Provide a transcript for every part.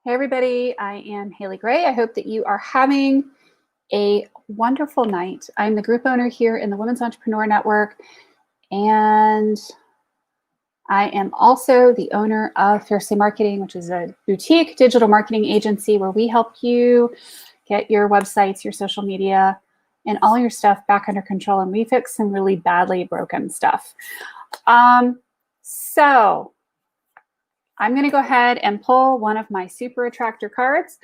Hey everybody, I am Haley Gray. I hope that you are having a wonderful night. I'm the group owner here in the Women's Entrepreneur Network, and I am also the owner of Fiercely Marketing, which is a boutique digital marketing agency where we help you get your websites, your social media, and all your stuff back under control, and we fix some really badly broken stuff. So I'm going to go ahead and pull one of my super attractor cards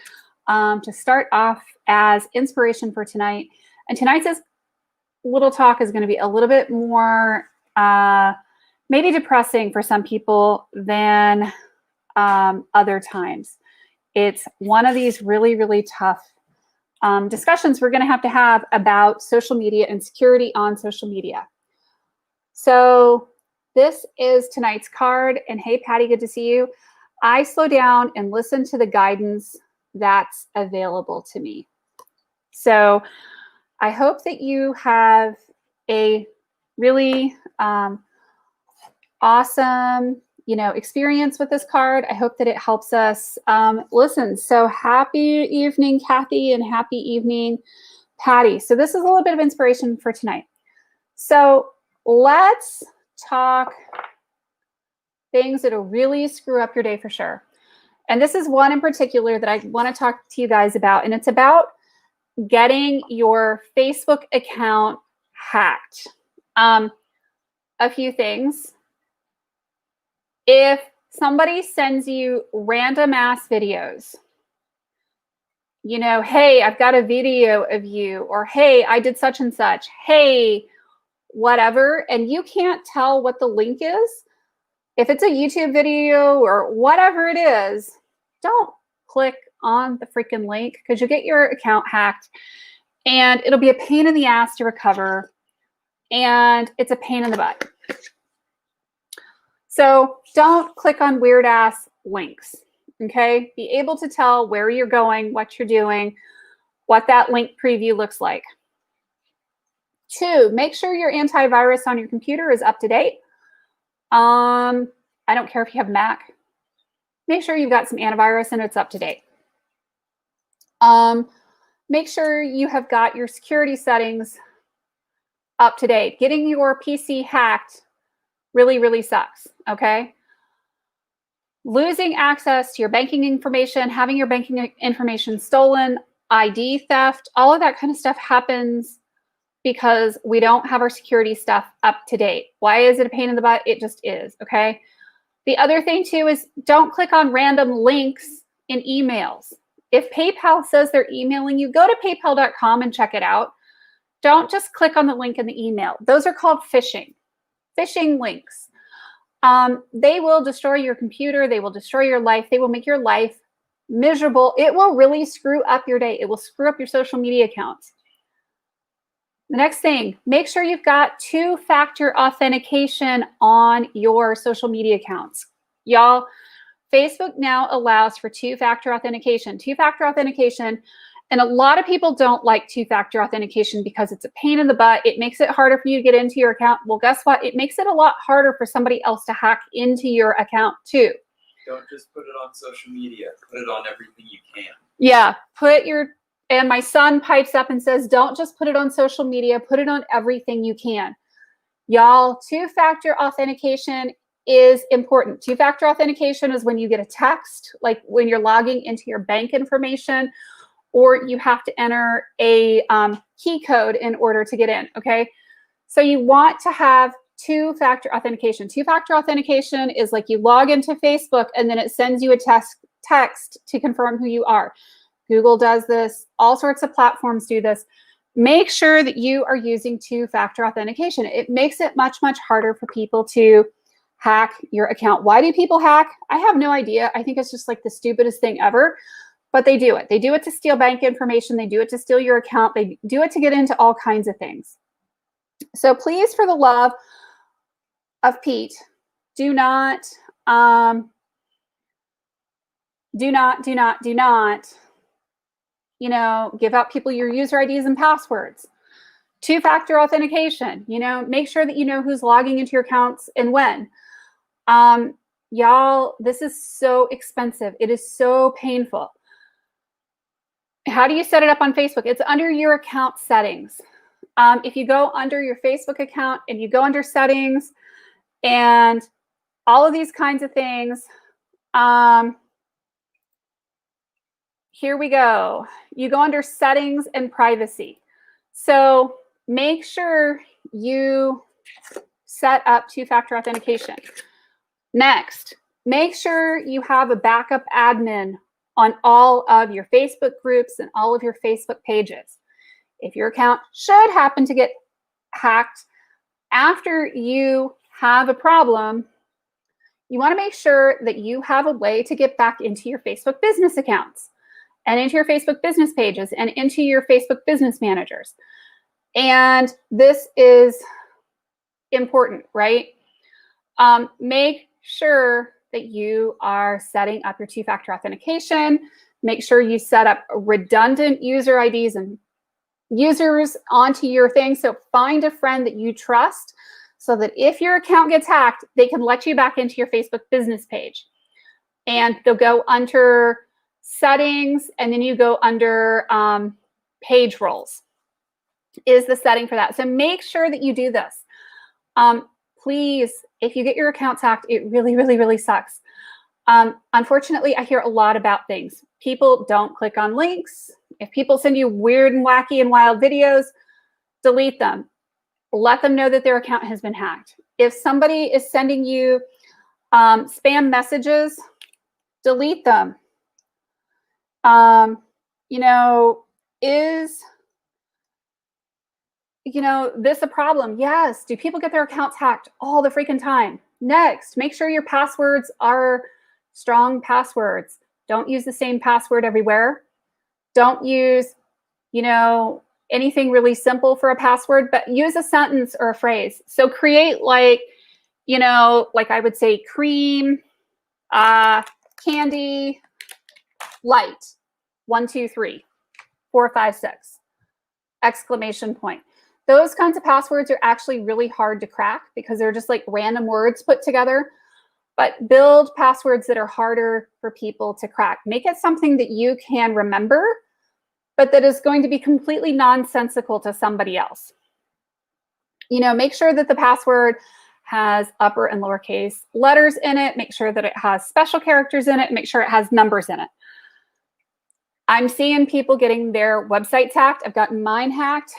to start off as inspiration for tonight. And tonight's little talk is going to be a little bit more maybe depressing for some people than other times. It's one of these really, really tough discussions we're going to have about social media and security on social media. So this is tonight's card. And hey, Patty, good to see you. I slow down and listen to the guidance that's available to me. So I hope that you have a really awesome, experience with this card. I hope that it helps us listen. So happy evening, Kathy, and happy evening, Patty. So this is a little bit of inspiration for tonight. So let's talk things that'll really screw up your day for sure. And this is one in particular that I want to talk to you guys about, and it's about getting your Facebook account hacked. A few things. If somebody sends you random ass videos, hey, I've got a video of you, or hey, I did such and such, hey, whatever, and you can't tell what the link is, if it's a YouTube video or whatever it is, don't click on the freaking link because you'll get your account hacked and it'll be a pain in the ass to recover and it's a pain in the butt. So don't click on weird ass links, okay? Be able to tell where you're going, what you're doing, what that link preview looks like. 2, make sure your antivirus on your computer is up to date. I don't care if you have Mac. Make sure you've got some antivirus and it's up to date. Make sure you have got your security settings up to date. Getting your PC hacked really, really sucks, okay? Losing access to your banking information, having your banking information stolen, ID theft, all of that kind of stuff happens because we don't have our security stuff up to date. Why is it a pain in the butt? It just is, okay? The other thing too is don't click on random links in emails. If PayPal says they're emailing you, go to paypal.com and check it out. Don't just click on the link in the email. Those are called phishing links. They will destroy your computer. They will destroy your life. They will make your life miserable. It will really screw up your day. It will screw up your social media accounts. The next thing, make sure you've got 2-factor authentication on your social media accounts. Y'all, Facebook now allows for 2-factor authentication. 2-factor authentication, and a lot of people don't like 2-factor authentication because it's a pain in the butt. It makes it harder for you to get into your account. Well, guess what? It makes it a lot harder for somebody else to hack into your account too. Don't just put it on social media. Put it on everything you can. Yeah, and my son pipes up and says, don't just put it on social media, put it on everything you can. Y'all, 2-factor authentication is important. 2-factor authentication is when you get a text, like when you're logging into your bank information, or you have to enter a key code in order to get in, okay? So you want to have 2-factor authentication. 2-factor authentication is like you log into Facebook and then it sends you a text to confirm who you are. Google does this. All sorts of platforms do this. Make sure that you are using 2-factor authentication. It makes it much, much harder for people to hack your account. Why do people hack? I have no idea. I think it's just like the stupidest thing ever, but they do it. They do it to steal bank information. They do it to steal your account. They do it to get into all kinds of things. So please, for the love of Pete, do not give out people your user IDs and passwords. 2-factor authentication, make sure that you know who's logging into your accounts and when. Y'all, this is so expensive. It is so painful. How do you set it up on Facebook? It's under your account settings. If you go under your Facebook account and you go under settings and all of these kinds of things, here we go. You go under settings and privacy. So make sure you set up two-factor authentication. Next, make sure you have a backup admin on all of your Facebook groups and all of your Facebook pages. If your account should happen to get hacked after you have a problem, you want to make sure that you have a way to get back into your Facebook business accounts and into your Facebook business pages and into your Facebook business managers. And this is important, right? Make sure that you are setting up your two-factor authentication. Make sure you set up redundant user IDs and users onto your thing. So find a friend that you trust so that if your account gets hacked, they can let you back into your Facebook business page. And they'll go under settings, and then you go under page roles is the setting for that. So make sure that you do this. Please, if you get your accounts hacked, it really, really, really sucks. Unfortunately, I hear a lot about things. People don't click on links. If people send you weird and wacky and wild videos, delete them. Let them know that their account has been hacked. If somebody is sending you spam messages, delete them. Is this a problem? Yes. Do people get their accounts hacked all the freaking time? Next, make sure your passwords are strong passwords. Don't use the same password everywhere. Don't use, anything really simple for a password, but use a sentence or a phrase. So create like I would say cream, candy, light, 1, 2, 3, 4, 5, 6, exclamation point. Those kinds of passwords are actually really hard to crack because they're just like random words put together. But build passwords that are harder for people to crack. Make it something that you can remember, but that is going to be completely nonsensical to somebody else. Make sure that the password has upper and lowercase letters in it. Make sure that it has special characters in it. Make sure it has numbers in it. I'm seeing people getting their websites hacked. I've gotten mine hacked.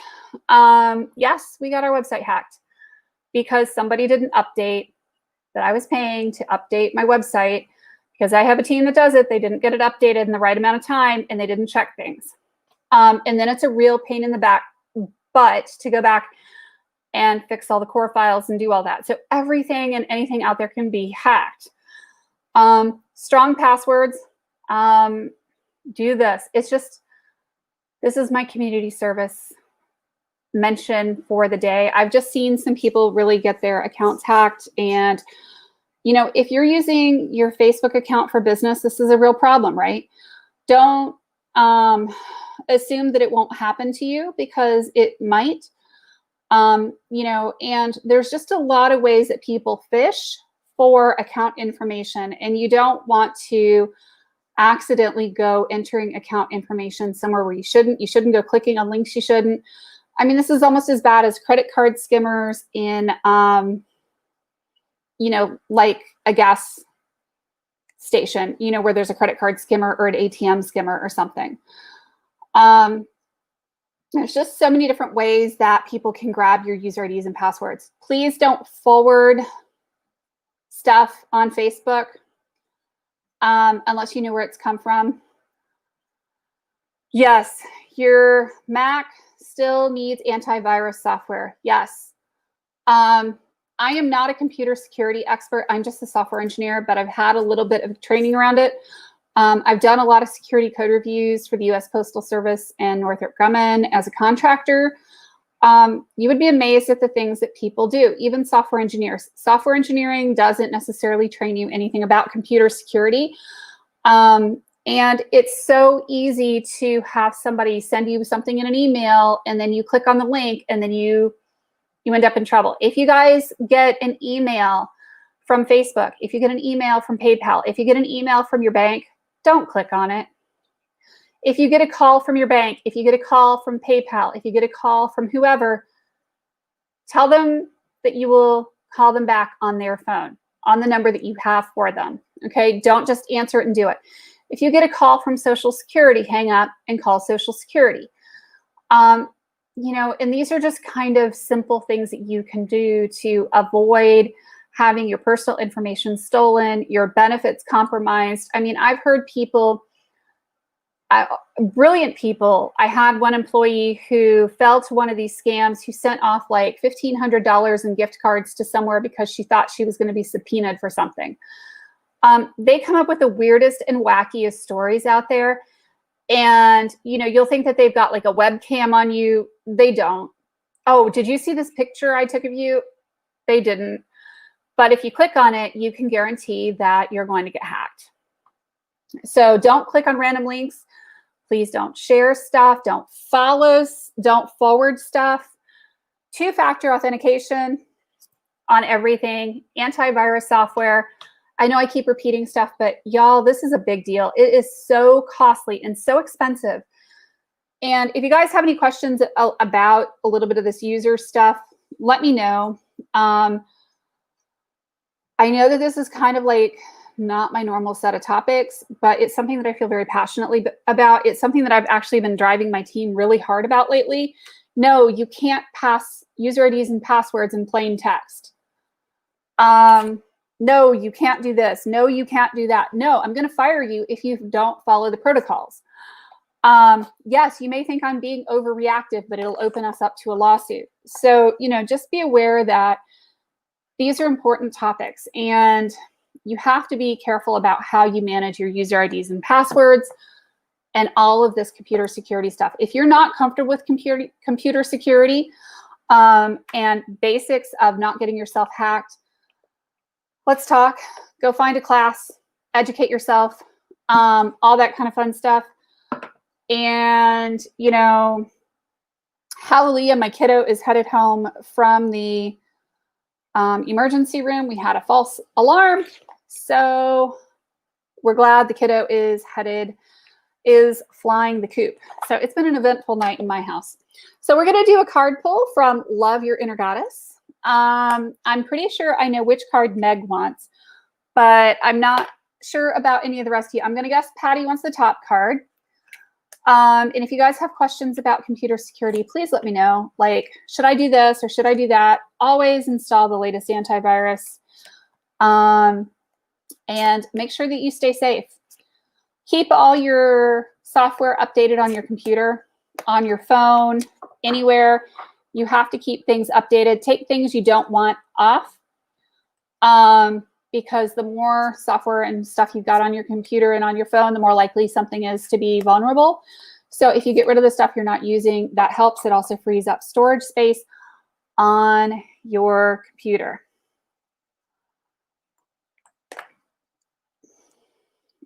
Yes, we got our website hacked because somebody didn't update that I was paying to update my website because I have a team that does it. They didn't get it updated in the right amount of time and they didn't check things. And then it's a real pain in the butt to go back and fix all the core files and do all that. So everything and anything out there can be hacked. Strong passwords, do this. This is my community service mention for the day. I've just seen some people really get their accounts hacked. And, if you're using your Facebook account for business, this is a real problem, right? Don't assume that it won't happen to you because it might. And there's just a lot of ways that people fish for account information, and you don't want to accidentally go entering account information somewhere where you shouldn't. You shouldn't go clicking on links you shouldn't. I mean, this is almost as bad as credit card skimmers in, like a gas station, where there's a credit card skimmer or an ATM skimmer or something. There's just so many different ways that people can grab your user IDs and passwords. Please don't forward stuff on Facebook unless you know where it's come from. Yes, your Mac still needs antivirus software. Yes. I am not a computer security expert. I'm just a software engineer, but I've had a little bit of training around it. I've done a lot of security code reviews for the U.S. Postal Service and Northrop Grumman as a contractor. You would be amazed at the things that people do, even software engineers. Software engineering doesn't necessarily train you anything about computer security. And it's so easy to have somebody send you something in an email and then you click on the link and then you end up in trouble. If you guys get an email from Facebook, if you get an email from PayPal, if you get an email from your bank, don't click on it. If you get a call from your bank, if you get a call from PayPal, if you get a call from whoever, tell them that you will call them back on their phone, on the number that you have for them. Okay, don't just answer it and do it. If you get a call from Social Security, hang up and call Social Security. You know, and these are just kind of simple things that you can do to avoid having your personal information stolen, your benefits compromised. I mean, I've heard people, brilliant people. I had one employee who fell to one of these scams who sent off like $1,500 in gift cards to somewhere because she thought she was going to be subpoenaed for something. They come up with the weirdest and wackiest stories out there. And, you know, you'll think that they've got like a webcam on you. They don't. Oh, did you see this picture I took of you? They didn't. But if you click on it, you can guarantee that you're going to get hacked. So don't click on random links. Please don't share stuff. Don't follow, don't forward stuff. Two-factor authentication on everything. Antivirus software. I know I keep repeating stuff, but y'all, this is a big deal. It is so costly and so expensive. And if you guys have any questions about a little bit of this user stuff, let me know. I know that this is kind of like not my normal set of topics, but it's something that I feel very passionately about. It's something that I've actually been driving my team really hard about lately. No, you can't pass user IDs and passwords in plain text. No, you can't do this. No, you can't do that. No, I'm going to fire you if you don't follow the protocols. Yes, you may think I'm being overreactive, but it'll open us up to a lawsuit. So, you know, just be aware that these are important topics and you have to be careful about how you manage your user IDs and passwords and all of this computer security stuff. If you're not comfortable with computer security and basics of not getting yourself hacked, let's talk. Go find a class, educate yourself, all that kind of fun stuff. And, you know, hallelujah, my kiddo is headed home from the emergency room. We had a false alarm. So we're glad the kiddo is flying the coop. So it's been an eventful night in my house. So we're going to do a card pull from Love Your Inner Goddess. I'm pretty sure I know which card Meg wants, but I'm not sure about any of the rest of you. I'm going to guess Patty wants the top card. And if you guys have questions about computer security, please let me know. Like, should I do this or should I do that? Always install the latest antivirus. And make sure that you stay safe. Keep all your software updated on your computer, on your phone, anywhere. You have to keep things updated. Take things you don't want off because the more software and stuff you've got on your computer and on your phone, the more likely something is to be vulnerable. So if you get rid of the stuff you're not using, that helps. It also frees up storage space on your computer.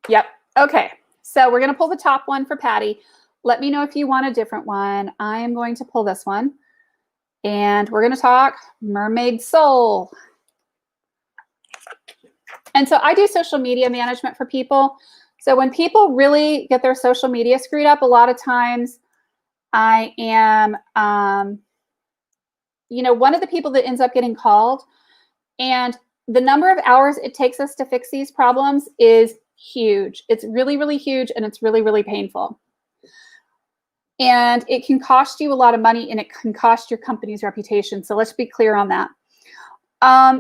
Yep. Okay. So we're going to pull the top one for Patty. Let me know if you want a different one. I am going to pull this one. And we're going to talk Mermaid Soul. And so I do social media management for people. So when people really get their social media screwed up, a lot of times I am, you know, one of the people that ends up getting called. And the number of hours it takes us to fix these problems is huge. It's really, really huge, and it's really, really painful. And it can cost you a lot of money, and it can cost your company's reputation. So let's be clear on that.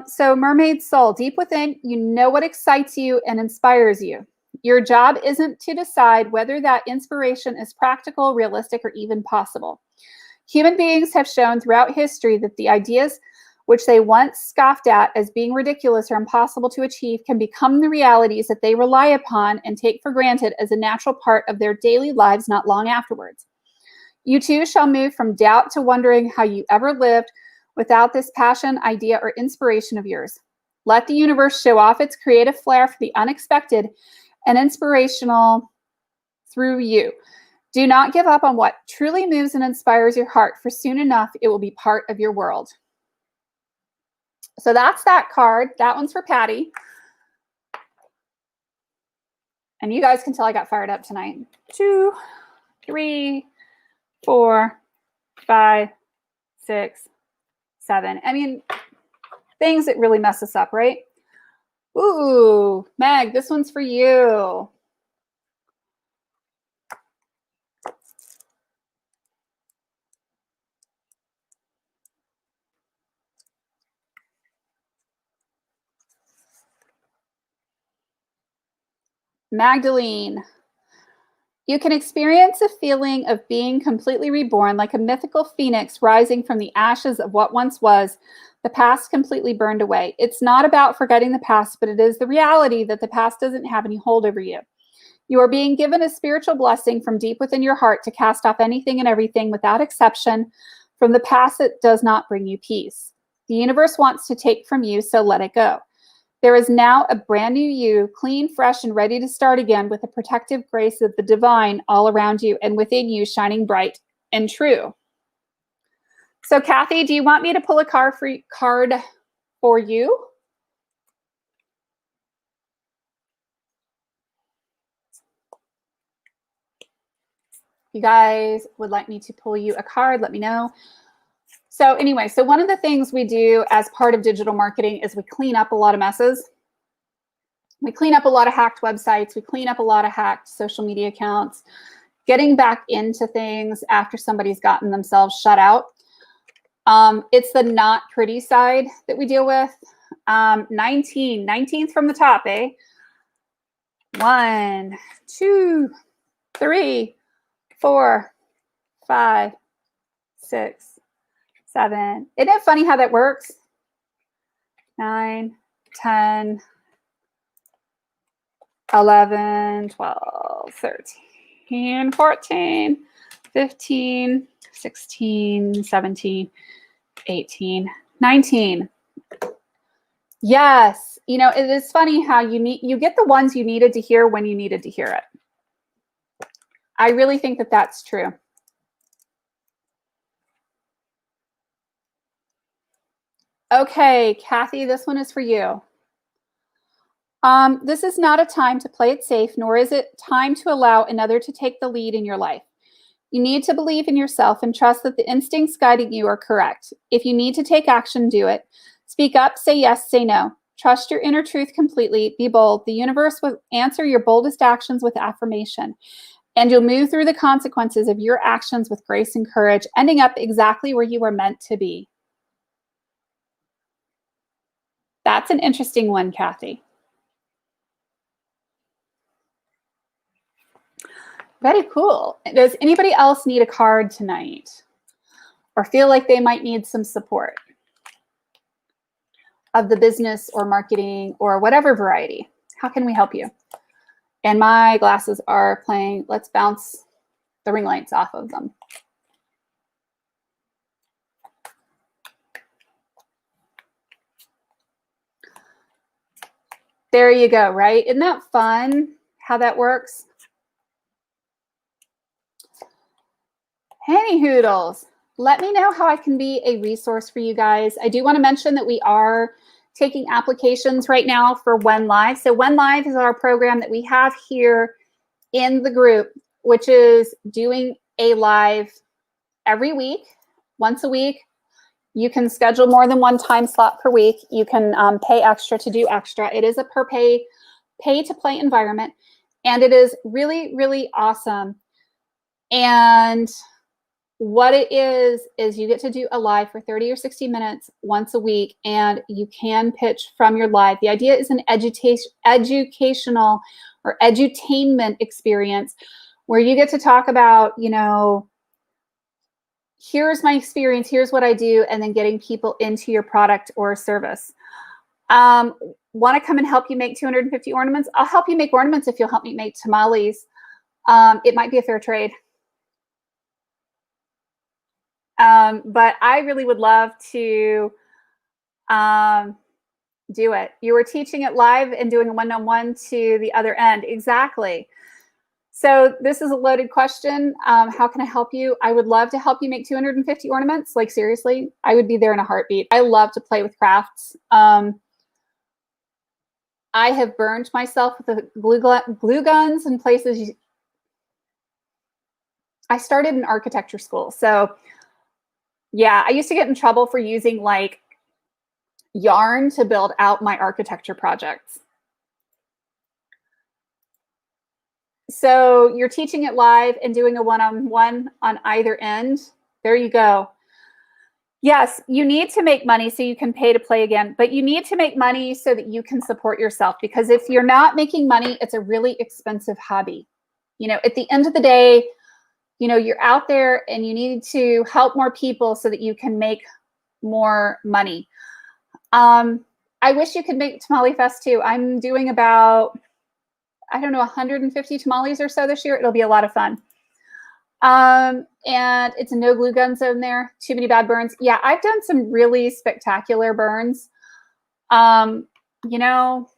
So Mermaid Soul, deep within, you know what excites you and inspires you. Your job isn't to decide whether that inspiration is practical, realistic, or even possible. Human beings have shown throughout history that the ideas which they once scoffed at as being ridiculous or impossible to achieve can become the realities that they rely upon and take for granted as a natural part of their daily lives not long afterwards. You too shall move from doubt to wondering how you ever lived without this passion, idea, or inspiration of yours. Let the universe show off its creative flair for the unexpected and inspirational through you. Do not give up on what truly moves and inspires your heart, for soon enough it will be part of your world. So that's that card. That one's for Patty. And you guys can tell I got fired up tonight. 2, 3, 4, 5, 6, 7. I mean, things that really mess us up, right? Ooh, Meg, this one's for you. Magdalene. You can experience a feeling of being completely reborn, like a mythical phoenix rising from the ashes of what once was, the past completely burned away. It's not about forgetting the past, but it is the reality that the past doesn't have any hold over you. You are being given a spiritual blessing from deep within your heart to cast off anything and everything without exception from the past that does not bring you peace. The universe wants to take from you, so let it go. There is now a brand new you, clean, fresh, and ready to start again with the protective grace of the divine all around you and within you, shining bright and true. So, Kathy, do you want me to pull a card for you? You guys would like me to pull you a card, let me know. So anyway, so one of the things we do as part of digital marketing is we clean up a lot of messes. We clean up a lot of hacked websites. We clean up a lot of hacked social media accounts, getting back into things after somebody's gotten themselves shut out. It's the not pretty side that we deal with. 19th from the top, eh? 1, 2, 3, 4, 5, 6, 7. Isn't it funny how that works? 9, 10, 11, 12, 13, 14, 15, 16, 17, 18, 19. Yes. You know, it is funny how you get the ones you needed to hear when you needed to hear it. I really think that that's true. Okay, Kathy, this one is for you. This is not a time to play it safe, nor is it time to allow another to take the lead in your life. You need to believe in yourself and trust that the instincts guiding you are correct. If you need to take action, do it. Speak up, say yes, say no. Trust your inner truth completely. Be bold. The universe will answer your boldest actions with affirmation, and you'll move through the consequences of your actions with grace and courage, ending up exactly where you were meant to be. That's an interesting one, Kathy. Very cool. Does anybody else need a card tonight or feel like they might need some support of the business or marketing or whatever variety? How can we help you? And my glasses are playing, let's bounce the ring lights off of them. There you go, right? Isn't that fun how that works? Henny Hoodles, let me know how I can be a resource for you guys. I do want to mention that we are taking applications right now for When Live. So When Live is our program that we have here in the group, which is doing a live every week, once a week. You can schedule more than one time slot per week. You can pay extra to do extra. It is a pay to play environment, and it is really, really awesome. And what it is you get to do a live for 30 or 60 minutes once a week, and you can pitch from your live. The idea is an educational or edutainment experience where you get to talk about, you know, here's my experience, here's what I do, and then getting people into your product or service. Want to come and help you make 250 ornaments? I'll help you make ornaments if you'll help me make tamales. It might be a fair trade. But I really would love to do it. You were teaching it live and doing a one-on-one to the other end. Exactly. So this is a loaded question. How can I help you? I would love to help you make 250 ornaments. Like seriously, I would be there in a heartbeat. I love to play with crafts. I have burned myself with the glue guns in places. I started in architecture school. So yeah, I used to get in trouble for using like yarn to build out my architecture projects. So you're teaching it live and doing a one-on-one on either end. There you go. Yes, you need to make money so you can pay to play again, but you need to make money so that you can support yourself, because if you're not making money, it's a really expensive hobby. You know, at the end of the day, you know, you're out there and you need to help more people so that you can make more money. I wish you could make Tamale Fest too. I'm doing about, I don't know, 150 tamales or so this year. It'll be a lot of fun. And it's a no glue gun zone there. Too many bad burns. Yeah, I've done some really spectacular burns. You know,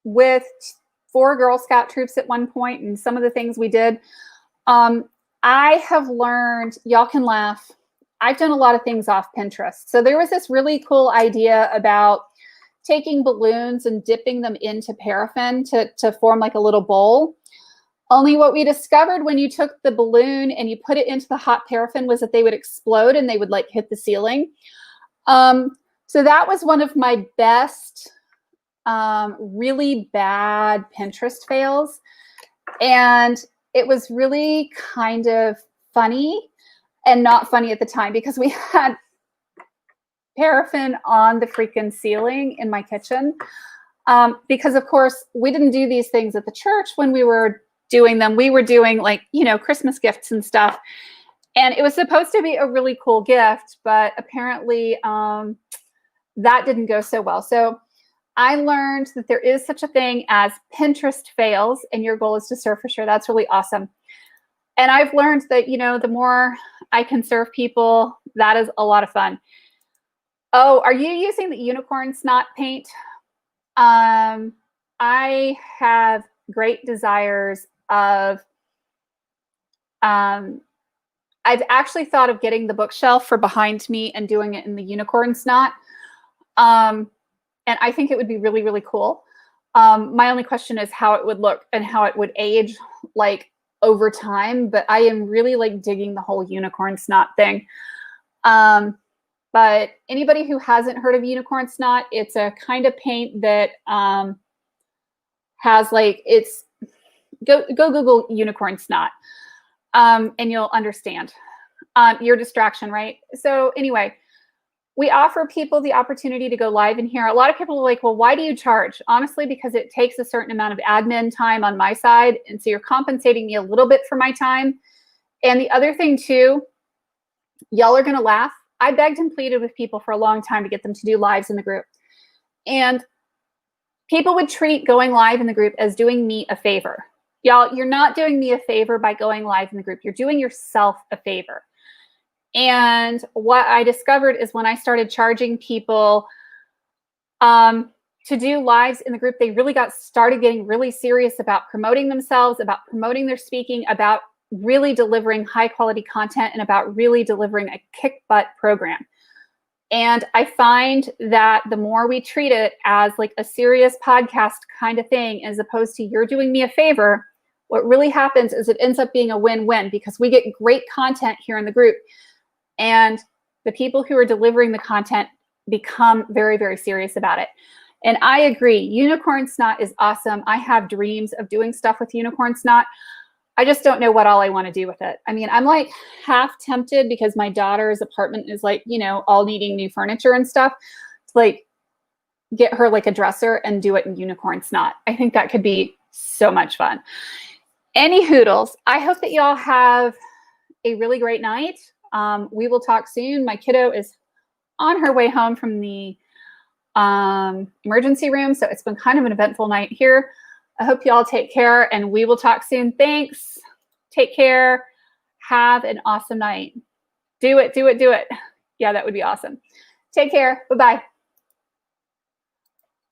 with 4 Girl Scout troops at one point and some of the things we did. I have learned, y'all can laugh, I've done a lot of things off Pinterest. So there was this really cool idea about taking balloons and dipping them into paraffin to form like a little bowl. Only what we discovered when you took the balloon and you put it into the hot paraffin was that they would explode and they would like hit the ceiling. So that was one of my best, really bad Pinterest fails. And it was really kind of funny and not funny at the time because we had paraffin on the freaking ceiling in my kitchen. Because of course we didn't do these things at the church when we were doing them. We were doing like, you know, Christmas gifts and stuff. And it was supposed to be a really cool gift, but apparently that didn't go so well. So I learned that there is such a thing as Pinterest fails, and your goal is to serve for sure. That's really awesome. And I've learned that, you know, the more I can serve people, that is a lot of fun. Oh, are you using the unicorn snot paint? I have great desires of, I've actually thought of getting the bookshelf for behind me and doing it in the unicorn snot. And I think it would be really, really cool. My only question is how it would look and how it would age like over time, but I am really like digging the whole unicorn snot thing. But anybody who hasn't heard of unicorn snot, it's a kind of paint that has like, it's, go Google unicorn snot and you'll understand your distraction, right? So anyway, we offer people the opportunity to go live in here. A lot of people are like, well, why do you charge? Honestly, because it takes a certain amount of admin time on my side. And so you're compensating me a little bit for my time. And the other thing too, y'all are going to laugh. I begged and pleaded with people for a long time to get them to do lives in the group. And people would treat going live in the group as doing me a favor. Y'all, you're not doing me a favor by going live in the group. You're doing yourself a favor. And what I discovered is when I started charging people to do lives in the group, they really started getting really serious about promoting themselves, about promoting their speaking, about really delivering high quality content, and about really delivering a kick butt program. And I find that the more we treat it as like a serious podcast kind of thing, as opposed to you're doing me a favor, what really happens is it ends up being a win-win, because we get great content here in the group. And the people who are delivering the content become very, very serious about it. And I agree, unicorn snot is awesome. I have dreams of doing stuff with unicorn snot. I just don't know what all I want to do with it. I mean, I'm like half tempted because my daughter's apartment is like, you know, all needing new furniture and stuff. It's like, get her like a dresser and do it in unicorn snot. I think that could be so much fun. Any hoodles, I hope that y'all have a really great night. We will talk soon. My kiddo is on her way home from the emergency room. So it's been kind of an eventful night here. I hope you all take care, and we will talk soon. Thanks. Take care. Have an awesome night. Do it, do it, do it. Yeah, that would be awesome. Take care. Bye-bye.